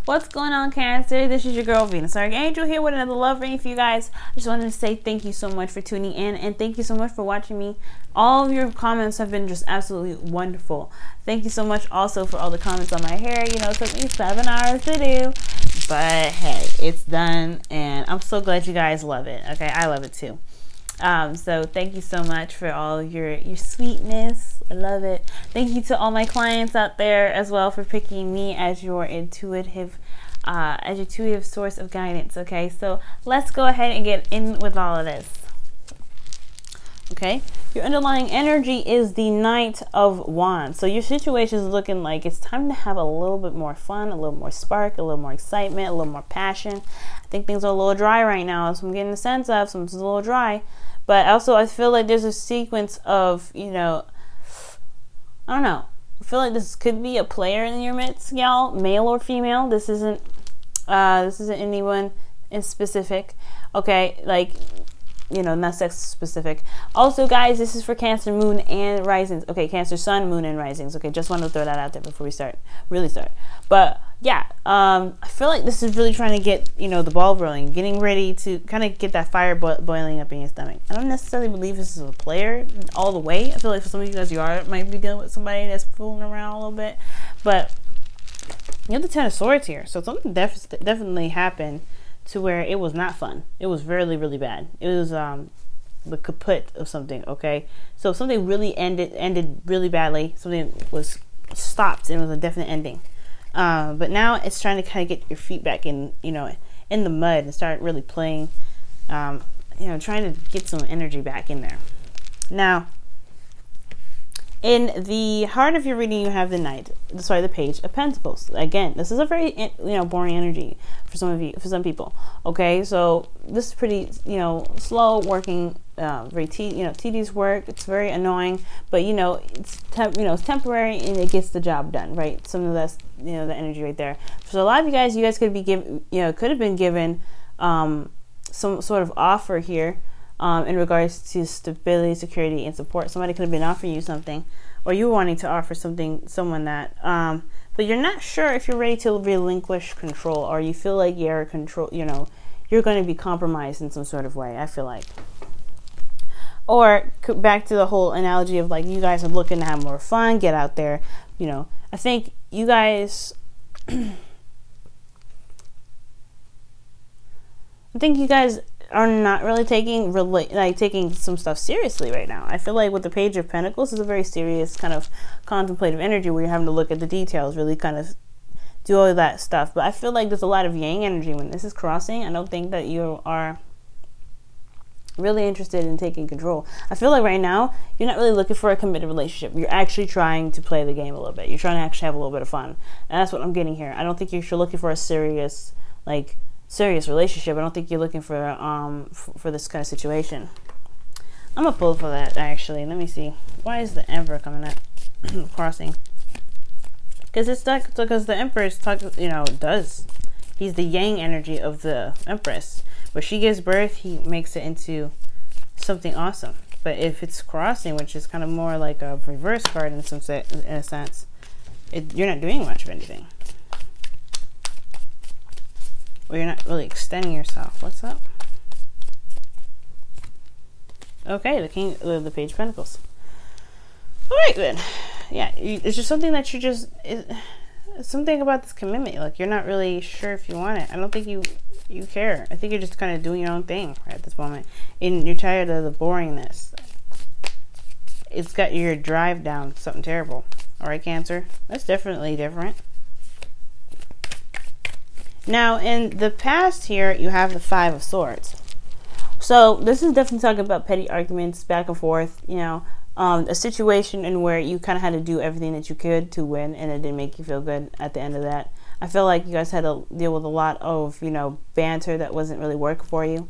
What's going on, Cancer? This is your girl Venus Archangel here with another love reading for you guys. I just wanted to say thank you so much for tuning in, and thank you so much for watching me. All of your comments have been just absolutely wonderful. Thank you so much also for all the comments on my hair. You know, it took me 7 hours to do, but hey, it's done, and I'm so glad you guys love it. Okay, I love it too. So thank you so much for all your sweetness. I love it. Thank you to all my clients out there as well for picking me as your intuitive source of guidance. Okay, so let's go ahead and get in with all of this. Okay, your underlying energy is the Knight of Wands. So your situation is looking like it's time to have a little bit more fun, a little more spark, a little more excitement, a little more passion. I think things are a little dry right now, so I'm getting a sense of something's a little dry. But also I feel like there's a sequence of, you know, I don't know. I feel like this could be a player in your midst, y'all, male or female. This isn't anyone in specific. Okay, like, you know, not sex specific. Also, guys, this is for Cancer moon and risings. Okay, Cancer sun, moon, and risings. Okay, just wanted to throw that out there before we really start. But yeah, I feel like this is really trying to get, you know, the ball rolling, getting ready to kind of get that fire boiling up in your stomach. I don't necessarily believe this is a player all the way. I feel like for some of you guys, might be dealing with somebody that's fooling around a little bit. But you have the Ten of Swords here, so something definitely happened to where it was not fun. It was really, really bad. It was the kaput of something. Okay, so something really ended really badly. Something was stopped and it was a definite ending. But now it's trying to kind of get your feet back in, you know, in the mud and start really playing, you know, trying to get some energy back in there. Now, in the heart of your reading, you have the Page of Pentacles. Again, this is a very, you know, boring energy for some people. Okay, so this is pretty, you know, slow working, very tedious work. It's very annoying, but you know, it's temporary and it gets the job done, right? Some of that's, you know, the energy right there. So a lot of you guys could be given, you know, could have been given some sort of offer here. In regards to stability, security, and support. Somebody could have been offering you something, or you wanting to offer someone that, but you're not sure if you're ready to relinquish control, or you feel like you're you're going to be compromised in some sort of way, I feel like. Or back to the whole analogy of like, you guys are looking to have more fun, get out there, you know. I think you guys are not really taking some stuff seriously right now. I feel like with the Page of Pentacles is a very serious kind of contemplative energy where you're having to look at the details, really kind of do all of that stuff. But I feel like there's a lot of yang energy when this is crossing. I don't think that you are really interested in taking control. I feel like right now you're not really looking for a committed relationship. You're actually trying to play the game a little bit. You're trying to actually have a little bit of fun, and that's what I'm getting here. I don't think you're looking for a serious relationship. I don't think you're looking for this kind of situation. I'm gonna pull for that actually. Let me see. Why is the Emperor coming up crossing? Because the Emperor is he's the yang energy of the Empress. Where she gives birth, he makes it into something awesome. But if it's crossing, which is kind of more like a reverse card in a sense, you're not doing much of anything. Or you're not really extending yourself. What's up? Okay, the Page of Pentacles. All right, then. Yeah, it's just something that something about this commitment. Like, you're not really sure if you want it. I don't think you care. I think you're just kind of doing your own thing right at this moment. And you're tired of the boringness. It's got your drive down. Something terrible. All right, Cancer? That's definitely different. Now, in the past here, you have the Five of Swords. So this is definitely talking about petty arguments, back and forth, you know, a situation in where you kind of had to do everything that you could to win, and it didn't make you feel good at the end of that. I feel like you guys had to deal with a lot of, you know, banter that wasn't really working for you.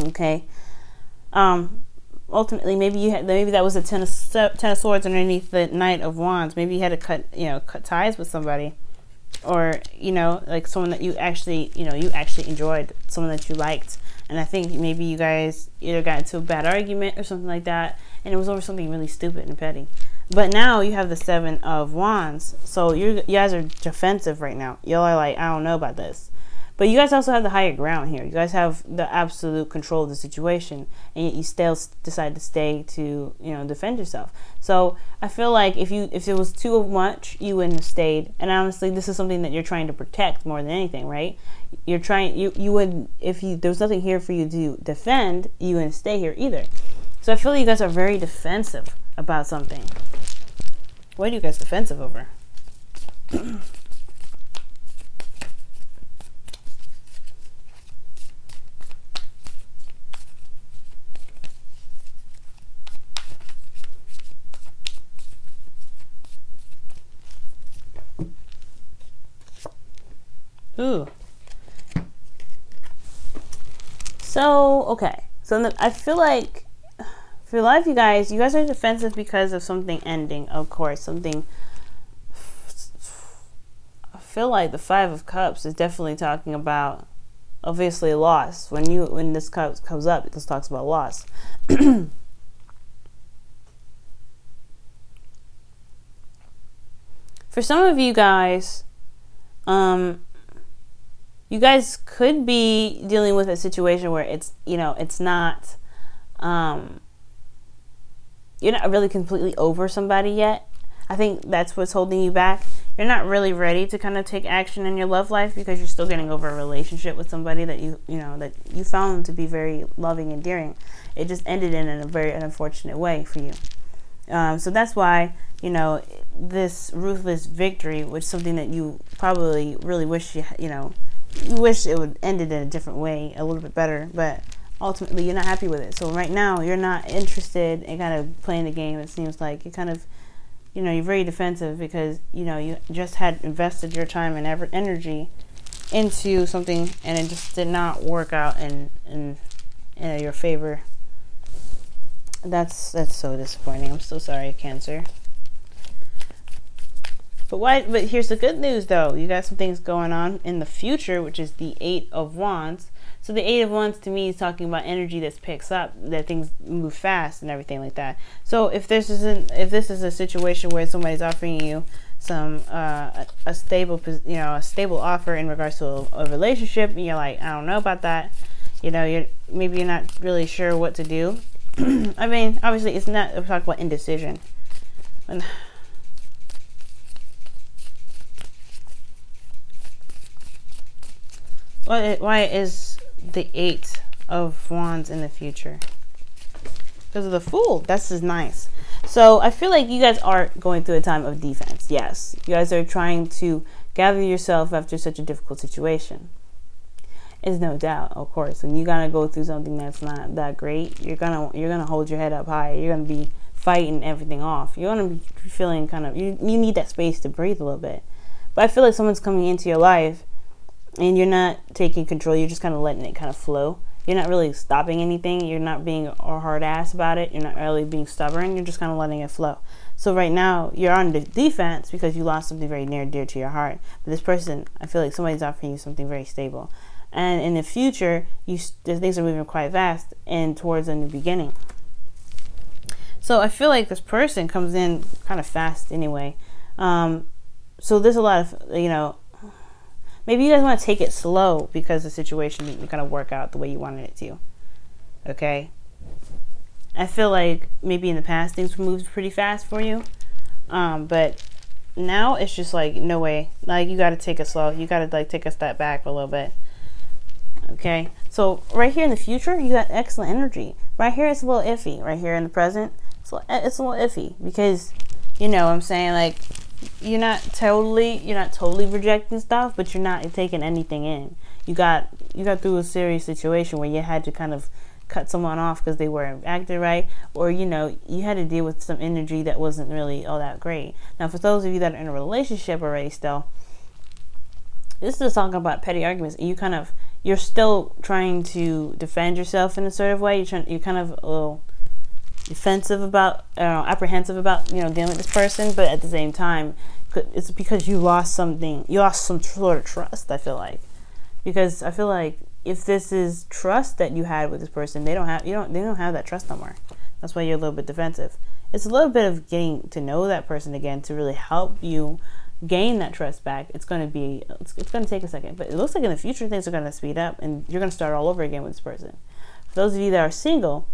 Okay. Ultimately, maybe that was a ten of Swords underneath the Knight of Wands. Maybe you had to cut ties with somebody. Or, you know, like someone that you actually enjoyed, someone that you liked. And I think maybe you guys either got into a bad argument or something like that, and it was over something really stupid and petty. But now you have the 7 of Wands. So you guys are defensive right now. Y'all are like, I don't know about this. But you guys also have the higher ground here. You guys have the absolute control of the situation. And yet you still decide to stay to, you know, defend yourself. So I feel like if it was too much, you wouldn't have stayed. And honestly, this is something that you're trying to protect more than anything, right? You're trying, you would, if there was nothing here for you to defend, you wouldn't stay here either. So I feel like you guys are very defensive about something. What are you guys defensive over? Ooh. So, okay. So I feel like for a lot of you guys are defensive because of something ending, of course. Something. I feel like the 5 of Cups is definitely talking about, obviously, loss. When this comes up, this talks about loss. For some of you guys, you guys could be dealing with a situation where it's, you know, it's not, you're not really completely over somebody yet. I think that's what's holding you back. You're not really ready to kind of take action in your love life because you're still getting over a relationship with somebody that you found to be very loving and endearing. It just ended in a very unfortunate way for you. So that's why, you know, this ruthless victory was something that you probably really wish you wish it would ended in a different way, a little bit better, but ultimately you're not happy with it. So right now you're not interested in kind of playing the game. It seems like you kind of, you know, you're very defensive because, you know, you just had invested your time and energy into something and it just did not work out in your favor. That's so disappointing. I'm so sorry, Cancer. But here's the good news, though. You got some things going on in the future, which is the 8 of Wands. So the 8 of Wands to me is talking about energy that picks up, that things move fast and everything like that. So if this is a situation where somebody's offering you some a stable offer in regards to a relationship, and you're like, I don't know about that. You know, you're not really sure what to do. I mean, obviously, it's not. We're talking about indecision. Why is the 8 of Wands in the future? Because of the Fool. That's just nice. So I feel like you guys are going through a time of defense. Yes, you guys are trying to gather yourself after such a difficult situation. It's no doubt, of course, when you gotta go through something that's not that great, you're gonna hold your head up high. You're gonna be fighting everything off. You're gonna be feeling kind of you need that space to breathe a little bit. But I feel like someone's coming into your life and you're not taking control. You're just kind of letting it kind of flow. You're not really stopping anything. You're not being a hard ass about it. You're not really being stubborn. You're just kind of letting it flow. So right now you're on the defense because you lost something very near and dear to your heart. But this person, I feel like somebody's offering you something very stable. And in the future, things are moving quite fast and towards a new beginning. So I feel like this person comes in kind of fast anyway. So there's a lot of, you know, maybe you guys want to take it slow because the situation didn't kind of work out the way you wanted it to. Okay? I feel like maybe in the past things moved pretty fast for you. But now it's just like, no way. Like, you got to take it slow. You got to, like, take a step back a little bit. Okay? So right here in the future, you got excellent energy. Right here, it's a little iffy. Right here in the present, it's a little iffy because, you know what I'm saying, like, you're not totally rejecting stuff, but you're not taking anything in. You got through a serious situation where you had to kind of cut someone off because they weren't acting right, or, you know, you had to deal with some energy that wasn't really all that great. Now, for those of you that are in a relationship already still, this is talking about petty arguments. You're still trying to defend yourself in a sort of way. You're kind of a little defensive about, apprehensive about, you know, dealing with this person, but at the same time, it's because you lost something. You lost some sort of trust, I feel like. Because I feel like if this is trust that you had with this person, they don't have that trust no more. That's why you're a little bit defensive. It's a little bit of getting to know that person again to really help you gain that trust back. It's going to take a second, but it looks like in the future things are going to speed up and you're going to start all over again with this person. For those of you that are single,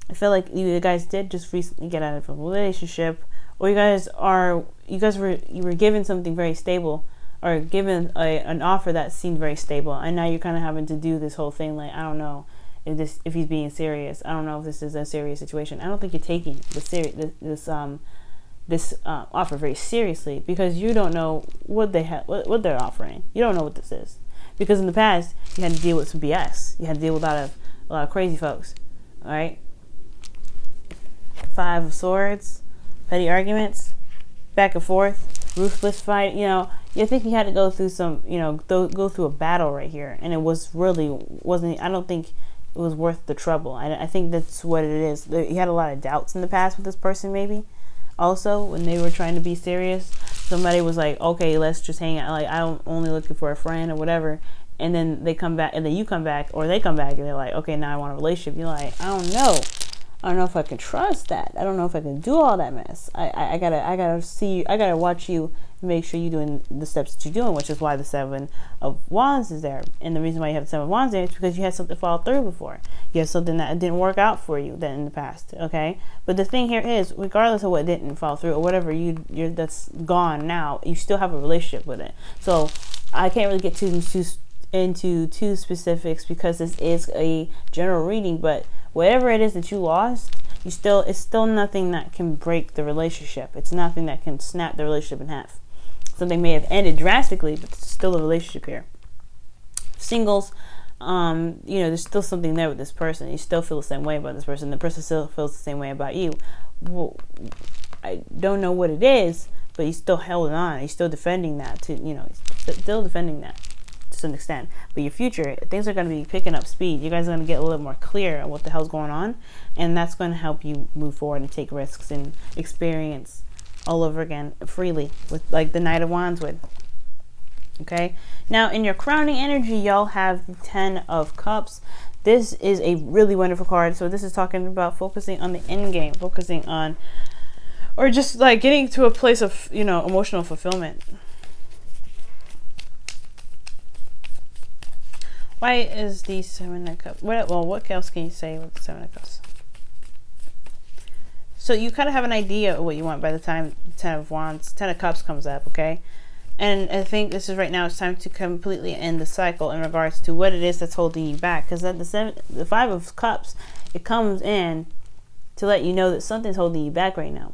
I feel like you guys did just recently get out of a relationship, or you were given something very stable, or given an offer that seemed very stable, and now you're kind of having to do this whole thing like, I don't know if he's being serious. I don't know if this is a serious situation. I don't think you're taking this offer very seriously, because you don't know what what they're offering. You don't know what this is, because in the past you had to deal with some BS. You had to deal with a lot of crazy folks. All right. 5 of Swords, petty arguments, back and forth, ruthless fight. You think you had to go through go through a battle right here, and it wasn't. I don't think it was worth the trouble. I think that's what it is. You had a lot of doubts in the past with this person, maybe. Also, when they were trying to be serious, somebody was like, okay, let's just hang out. Like, I'm only looking for a friend or whatever. And then they come back, and then you come back, or they come back, and they're like, okay, now I want a relationship. You're like, I don't know if I can trust that. I don't know if I can do all that mess. I gotta watch you and make sure you're doing the steps that you're doing, which is why the 7 of Wands is there. And the reason why you have the 7 of Wands there is because you had something fall through before. You had something that didn't work out for you then in the past, okay? But the thing here is, regardless of what didn't fall through or whatever that's gone now, you still have a relationship with it. So I can't really get into too specifics because this is a general reading, but whatever it is that you lost, it's still nothing that can break the relationship. It's nothing that can snap the relationship in half. Something may have ended drastically, but it's still a relationship here. Singles, there's still something there with this person. You still feel the same way about this person. The person still feels the same way about you. Well, I don't know what it is, but you still held on. You're still defending that still defending that to some extent. But your future, things are going to be picking up speed. You guys are going to get a little more clear on what the hell's going on, and that's going to help you move forward and take risks and experience all over again freely, with like the Knight of Wands would. Okay, now in your crowning energy, y'all have the 10 of Cups. This is a really wonderful card. So this is talking about focusing on the end game, focusing on, or just like getting to a place of emotional fulfillment. Why is the 7 of Cups? What else can you say with the 7 of Cups? So you kind of have an idea of what you want by the time 10 of Wands, 10 of Cups comes up, okay? And I think this is right now, it's time to completely end the cycle in regards to what it is that's holding you back. Because at the 5 of Cups, it comes in to let you know that something's holding you back right now.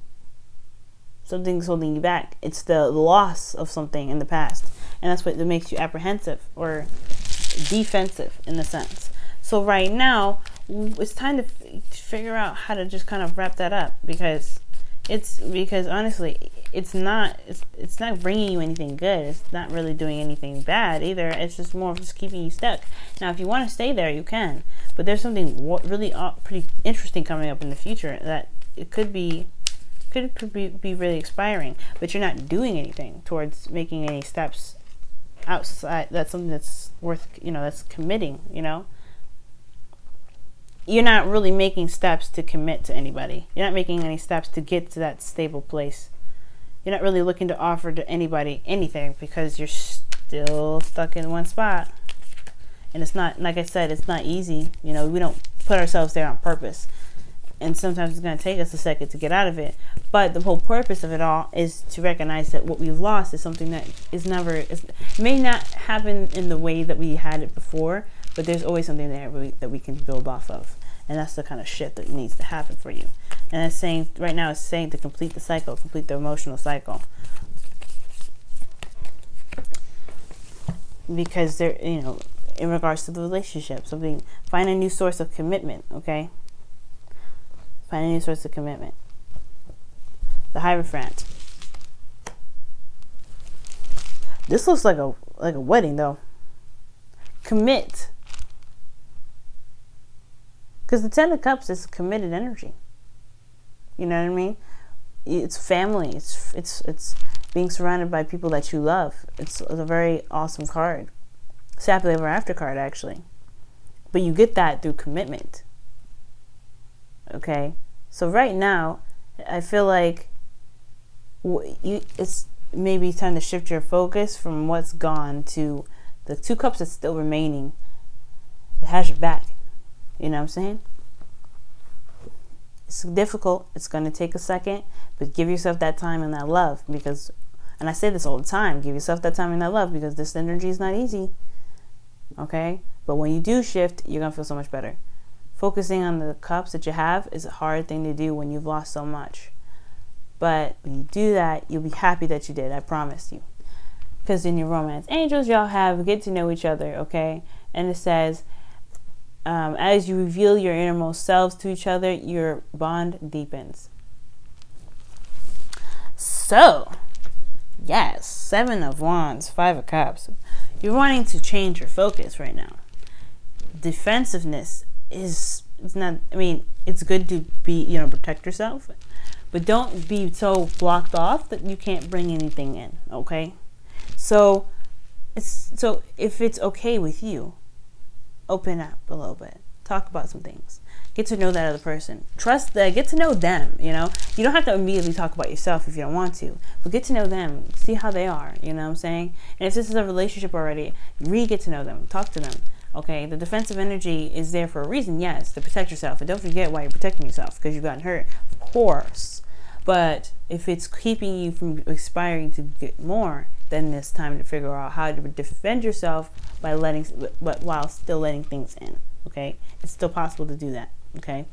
Something's holding you back. It's the loss of something in the past. And that's what makes you apprehensive or defensive in a sense. So right now, it's time to figure out how to just kind of wrap that up, because honestly, it's not bringing you anything good. It's not really doing anything bad either. It's just more of just keeping you stuck. Now, if you want to stay there, you can, but there's something really pretty interesting coming up in the future that it could be really expiring, but you're not doing anything towards making any steps outside. That's something that's worth, that's committing, You're not really making steps to commit to anybody. You're not making any steps to get to that stable place. You're not really looking to offer to anybody anything because you're still stuck in one spot. And it's not, like I said, it's not easy. We don't put ourselves there on purpose. And sometimes it's going to take us a second to get out of it. But the whole purpose of it all is to recognize that what we've lost is something that may not happen in the way that we had it before, but there's always something there that we can build off of. And that's the kind of shit that needs to happen for you. And it's saying, right now it's saying to complete the cycle, complete the emotional cycle. Because there, in regards to the relationship, find a new source of commitment, okay? Find a new source of commitment. The Hierophant. This looks like a wedding though. Commit. Because the 10 of Cups is committed energy. You know what I mean? It's family. It's being surrounded by people that you love. It's a very awesome card. It's a happily ever after card, actually. But you get that through commitment. Okay? So right now, I feel like it's maybe time to shift your focus from what's gone to the 2 cups that's still remaining. It has your back. You know what I'm saying? It's difficult. It's going to take a second, but give yourself that time and that love, because, and I say this all the time, give yourself that time and that love, because this energy is not easy. Okay? But when you do shift, you're going to feel so much better. Focusing on the cups that you have is a hard thing to do when you've lost so much. But when you do that, you'll be happy that you did. I promise you. Because in your romance angels, y'all have get to know each other, okay? And it says, as you reveal your innermost selves to each other, your bond deepens. So, yes, 7 of Wands, 5 of Cups. You're wanting to change your focus right now. Defensiveness it's not, I mean, it's good to be, protect yourself, but don't be so blocked off that you can't bring anything in, okay? So if it's okay with you, open up a little bit. Talk about some things. Get to know that other person. Trust that. Get to know them, You don't have to immediately talk about yourself if you don't want to, but get to know them. See how they are, you know what I'm saying? And if this is a relationship already, get to know them. Talk to them. Okay, the defensive energy is there for a reason, yes, to protect yourself. And don't forget why you're protecting yourself, because you've gotten hurt, of course. But if it's keeping you from aspiring to get more, then it's time to figure out how to defend yourself while still letting things in. Okay, it's still possible to do that. Okay,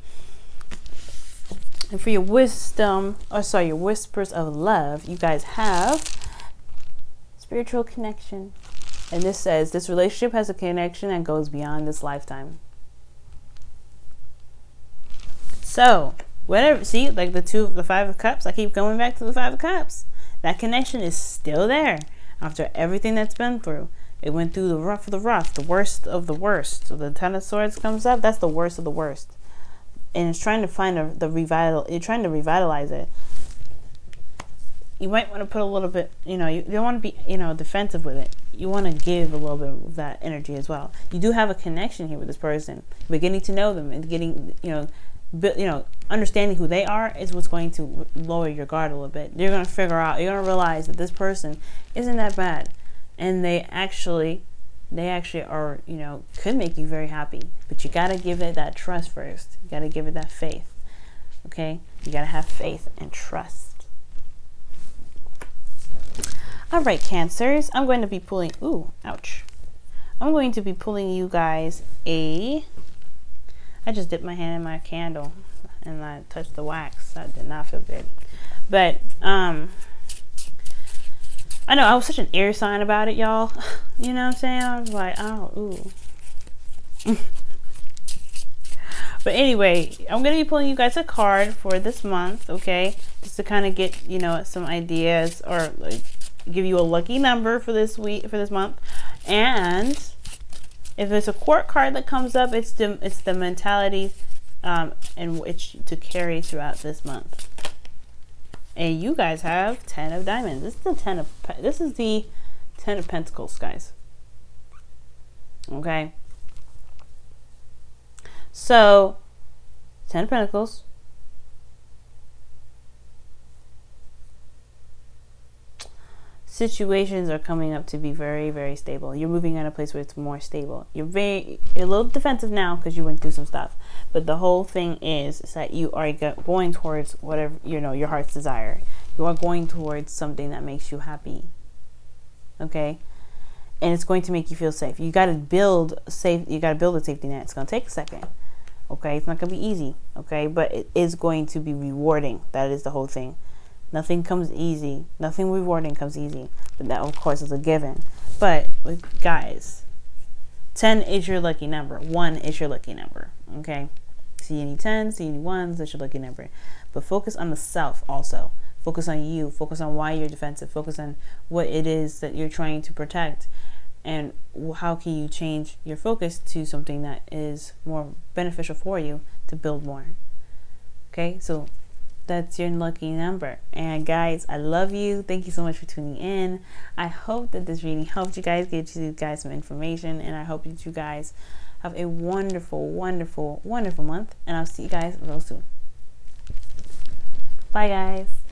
and for your your whispers of love, you guys have spiritual connection. And this says, this relationship has a connection that goes beyond this lifetime. So, whatever, see, like the 5 of Cups, I keep going back to the 5 of Cups. That connection is still there after everything that's been through. It went through the rough of the rough, the worst of the worst. So the 10 of Swords comes up, that's the worst of the worst. And it's trying to find you're trying to revitalize it. You might want to put a little bit, you don't want to be, defensive with it. You want to give a little bit of that energy as well. You do have a connection here with this person. Beginning to know them and getting, understanding who they are is what's going to lower your guard a little bit. You're going to you're going to realize that this person isn't that bad. And they actually are, could make you very happy. But you got to give it that trust first. You got to give it that faith. Okay? You got to have faith and trust. All right, Cancers. I'm going to be pulling... Ooh, ouch. I'm going to be pulling you guys I just dipped my hand in my candle and I touched the wax. That did not feel good. But, I know, I was such an air sign about it, y'all. You know what I'm saying? I was like, oh, ooh. But anyway, I'm going to be pulling you guys a card for this month, okay? Just to kind of get, some ideas or like give you a lucky number for this month. And if it's a court card that comes up, it's the mentality in which to carry throughout this month. And you guys have 10 of diamonds. This is the 10 of pentacles, guys. Okay. So 10 of pentacles. Situations are coming up to be very, very stable. You're moving at a place where it's more stable. You're a little defensive now because you went through some stuff. But the whole thing is that you are going towards whatever, your heart's desire. You are going towards something that makes you happy. Okay? And it's going to make you feel safe. You got to build a safety net. It's going to take a second. Okay? It's not going to be easy. Okay? But it is going to be rewarding. That is the whole thing. Nothing comes easy. Nothing rewarding comes easy. But that, of course, is a given. But, guys, 10 is your lucky number. 1 is your lucky number. Okay? See any 10s, see any 1s, that's your lucky number. But focus on the self also. Focus on you. Focus on why you're defensive. Focus on what it is that you're trying to protect. And how can you change your focus to something that is more beneficial for you to build more. Okay? So that's your lucky number. And guys, I love you. Thank you so much for tuning in. I hope that this reading helped you guys, get you guys some information, and I hope that you guys have a wonderful, wonderful, wonderful month, and I'll see you guys real soon. Bye, guys.